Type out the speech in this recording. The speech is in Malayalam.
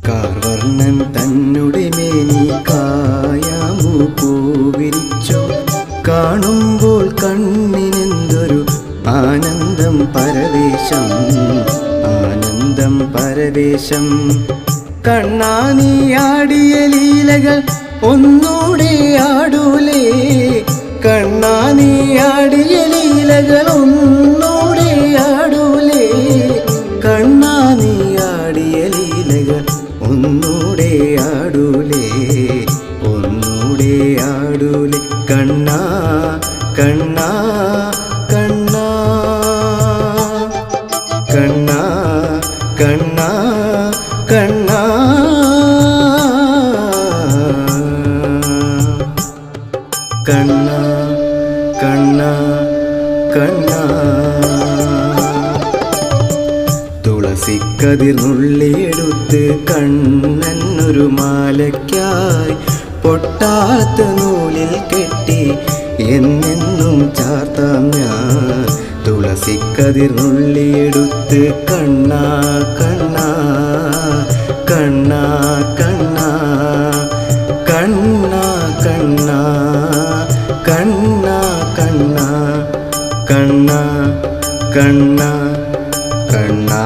കാർവർണ്ണൻ തന്നുടെ മേനി കായാമു പൂവിരിച്ചു കാണുമ്പോൾ കണ്ണിനെന്തൊരു ആനന്ദം പരവേശം, ആനന്ദം പരവേശം. കണ്ണാനിയാടിയ ലീലകൾ ഒന്നൂടെ ആടൂലേ, കണ്ണാനിയാടിയ ലീലകൾ ഒന്നൂടെ ആടൂലേ, കണ്ണാനിയാടിയ ലീലകൾ ഒന്നൂടെ ആടൂലേ, ഒന്നൂടെ ആടൂലേ. കണ്ണാ കണ്ണാ കണ്ണാ കണ്ണാ കണ്ണാ കണ്ണാ കണ്ണാ കണ്ണാ കണ്ണാ. തുളസിക്കതിർ നുള്ളിയെടുത്ത് കണ്ണനൊരു മാലയ്ക്കായി പൊട്ടാത്ത നൂലിൽ കെട്ടി എന്നെന്നും ചാർത്താം ഞാൻ. തുളസിക്കതിർ നുള്ളിയെടുത്ത് കണ്ണാ കണ്ണാ കണ്ണാ കണ്ണാ കണ്ണാ കണ്ണാ കണ്ണാ കണ്ണാ കണ്ണാ കണ്ണാ കണ്ണാ.